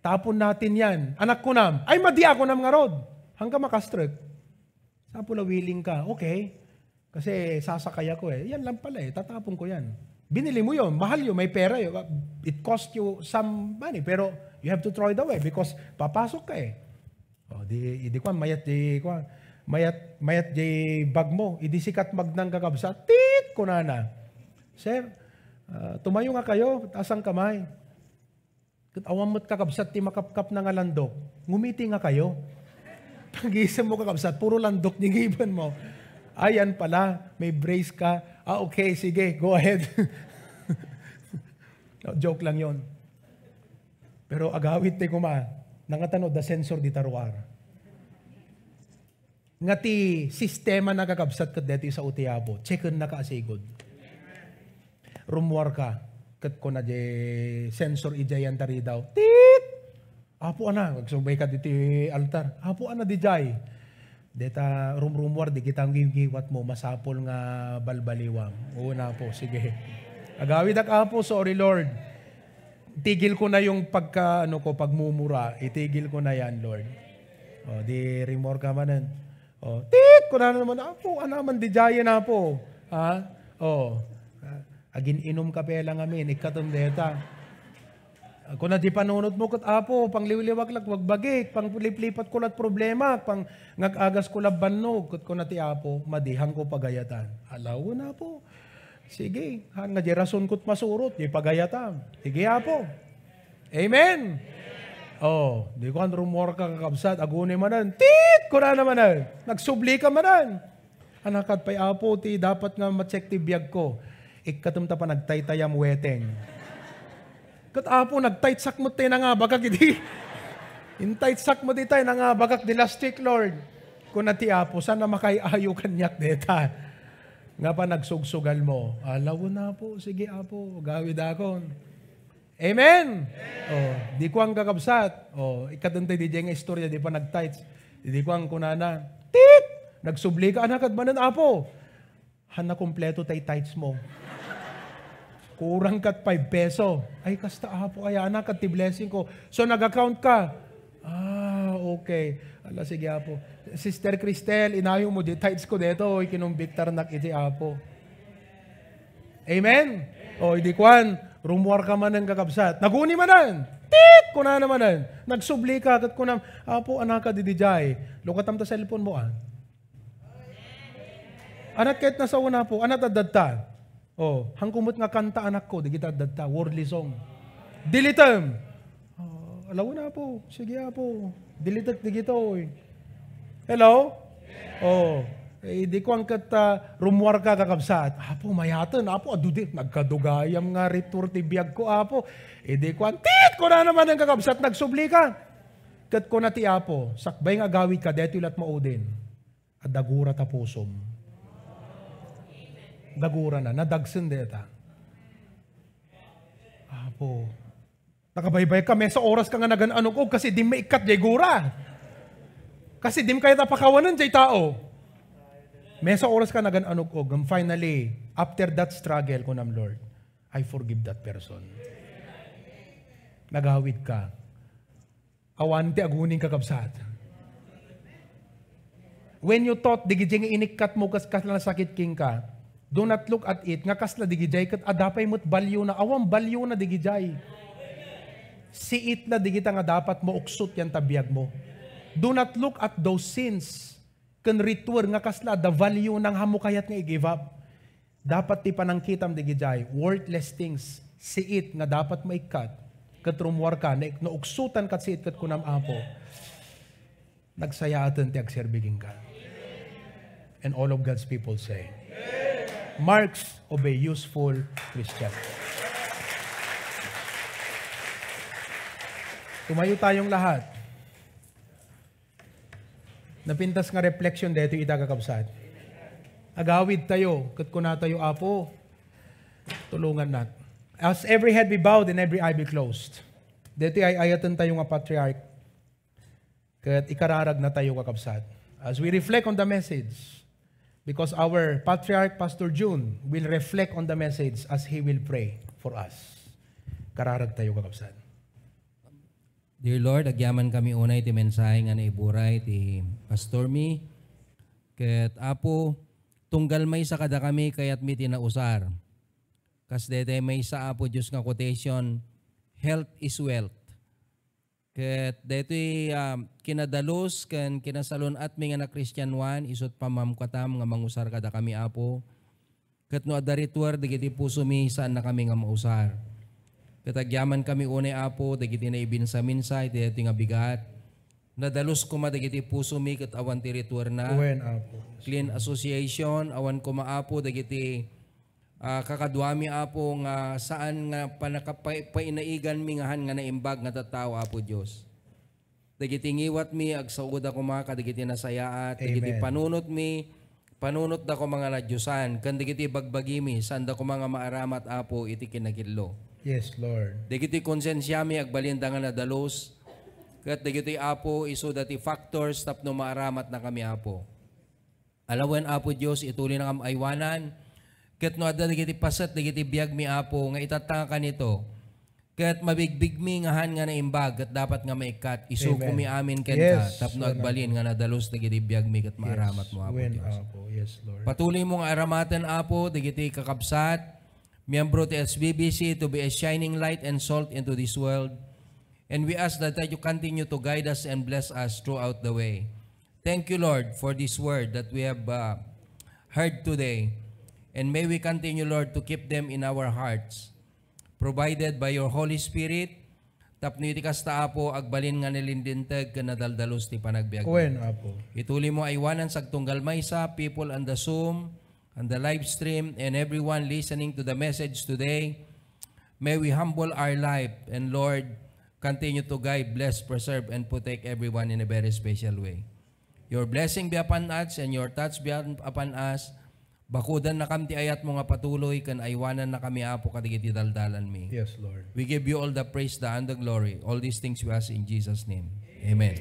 Tapon natin yan. Anak ko nam. Ay, madi ako nam nga rod. Hanggang makastrek. Sapula willing ka. Okay. Kasi sasakay ako eh. Yan lang pala eh. Tatapon ko yan. Binili mo yun. Mahal yun. May pera yun. It cost you some money. Pero you have to throw it away because papasok ka eh. O, di ko mayat di bag mo. Idi sikat magnang kakabsa. Tit! Kunana. Sir, tumayo nga kayo. Asang kamay. Awang mo't kakabsat ti makapkap na nga landok. Ngumiti nga kayo. Pag-isip mo kakabsat, puro landok nigiban mo. Ayan pala, may brace ka. Okay, sige, go ahead. No, joke lang yon. Pero agawit tayo kuma, nangatano, the sensor di taruar. Nga ti sistema na kakabsat kat deti sa utiabo, checken na ka asigod. Rumwar ka, kat ko na di sensor ijayan tari daw. Tit! Apo ana, magsubay ka dito altar. Apo ana di jay. Deta rumrumor di kitang gigiwat mo masapol nga balbaliwam. Oo na po, sige. Agawid ak apo, sorry Lord. Tigil ko na yung pagmumura. Itigil ko na yan, Lord. O, di remor ka manan. O, tit ko na naman, apo, anaman di jay na po. Ha? O, agin inom ka pela ngamin, ikatom deta. Kung na di panunod mo kat apo, pang liwliwag lag wagbagik, pang liplipat ko lat problema, pang ngagagas ko lat bannog, kat ko na ti apo, madihang ko pagayatan. Alaw na po. Sige, nga di rason ko't masurot, di pagayatan. Sige apo. Amen. Oh, di ko ang rumor ka kakabsat, aguni manan, tit ko na naman nagsubli ka manan. Anakat pa'y apo, ti dapat nga ma-check ti biyag ko. Ikatumta pa nagtaytayam weteng. Kat apo, nagtight sak mo tayo na nga bagak, hindi. In-tight sak mo di tayo na nga bagak di last week, Lord. Kung na ti apo, sana makayayo kanyak deta. Nga pa nagsugsugal mo. Alaw na po, sige apo, gawid akon. Amen! Oh, di ko ang kakabsat. Oh, ikatuntay di dyan nga istorya, di pa nag-tight. Di ko ang kunana. Tit! Nagsubli ka, anak at manan apo. Hana kompleto tay tights mo. Kurang kat 5 peso. Ay, kasta apo, ay anak at ti blessing ko. So, nag-account ka. Ah, okay. Ala, sige apo. Sister Cristel, inayo mo di tights ko dito. Ikinumbiktar nak iti apo. Amen? O, hindi kwan. Rumor ka man ng kakabsat. Naguni manan. Tit! Kuna namanan. Nagsubli ka. Kat kunam, apo, anak ka didijay. Lukatam ta cellphone mo, Anak kahit nasa una po, anak dadadta. Oh, hangkumot nga kanta anak ko, di kita dadadta, worldly song. Dilitem. Oh, alaw na po, sige po. Dilitet di gito. Hello? Oh, di ko ang rumwar ka kakabsat. Apo, mayatan, apo, adudi, nagkadugayam nga ritur ti biyag ko, apo. Di ko ang, tit ko na naman ang kakabsat, nagsubli ka. Kat ko na ti apo, sakbay nga gawid ka, deto ilat maudin. At dagura ta pusom. Dagura na, nadagsin deta. Apo, nakabaybay ka, may sa oras ka nga nagananong ko, kasi di maikat jay gura. Kasi di kaya tapakawanan jay tao. May sa oras ka nagananong ko, and finally, after that struggle ko nam Lord, I forgive that person. Nagawid ka. Awanti aguning kakabsat. When you thought, di gijeng inikat mo kas na sakit king ka, do not look at it, nga kasla digijay kat adapay mo't balyo na, awang balyo na digijay. Si it na digita nga dapat mo uksot yan tabiyag mo. Do not look at those sins, kan ritual nga kasla, the value ng hamukayat nga i-give up. Dapat ti panangkitam digijay, worthless things, si it nga dapat maikat, katrumwar ka, na uksutan kat si it kat kunam apo, nagsayatan ti agserbiging ka. And all of God's people say, marks of a useful Christian. Tumayo tayong lahat. Napintas nga reflection dito itagakabsat. Agawid tayo, kat kuna tayo apo, tulungan nat. As every head be bowed and every eye be closed. Dito ay ayatan tayo nga patriarch, kat ikararag na tayo kakabsat. As we reflect on the message, because our Patriarch, Pastor June, will reflect on the message as he will pray for us. Kararag tayo kakabsat. Dear Lord, agyaman kami unay ti mensahe nga naiburay ti Pastor Mi. Ket apo, tunggal may sa kada kami kayat mi tinausar. Kas dete may sa apo Diyos nga quotation, health is wealth. Ket deto'y kinadalos ken kinasalon at mi nga na Christian one, isot pamamkatam nga mangusar kada kami apo. Ket no adda ritual dagiti puso mi saan na kami nga mausar. Ket agyaman kami unay apo dagiti naibinsa-minsa iti nga bigat. Nadalos ko dagiti puso mi ket awan ti ritual na. Uwen apo. Clean association awan ko maapo dagiti kakadwami apo nga saan nga panakapainaigan mi ngahan nga naimbag nga tattao apo Dios. Dagiti ngiwat mi agsaud ako mga kadagiti nasayaat, dagiti panunot mi, panunot da ko mga nadyosan, kan dagiti bagbagi mi, saan da ko mga maaramat apo iti kinagidlo. Yes, Lord. Dagiti konsensya mi agbalinda nga nadalos, Kat dagiti Apo, iso dati factors tapno maaramat na kami Apo. Alawan Apo Diyos, ituloy na kam aywanan. Kat no adda dagiti pasat, dagiti biyag mi Apo, nga itatanga ka nito. Kat mabigbig mi ngahan nga naimbag, kat dapat nga maikat. Iso Amen. kumi amin ken Yes, ka, tapno Lord, agbalin nga nadalos dagiti biyag mi, kat maaramat mo Apo When, Diyos. Apo. Yes, Lord. Patuloy mong aramatan, Apo, digiti kakabsat, miyembro ti SBBC to be a shining light and salt into this world. And we ask that you continue to guide us and bless us throughout the way. Thank you, Lord, for this word that we have heard today. And may we continue, Lord, to keep them in our hearts, provided by your Holy Spirit. Tapno iti kasta, Apo, agbalin nga nilindintag ka nadaldalos ti panagbiag. When, Apo. Ituli mo aywanan sa tunggal maysa, people on the Zoom, on the live stream, and everyone listening to the message today. May we humble our life, and Lord, continue to guide, bless, preserve, and protect everyone in a very special way. Your blessing be upon us, and your touch be upon us. Bakudan na kam ti ayat mo nga patuloy, kan aywanan na kami Apo kadigiti daldalan mi. Yes, Lord. We give you all the praise, the and the glory. All these things we ask in Jesus' name. Amen.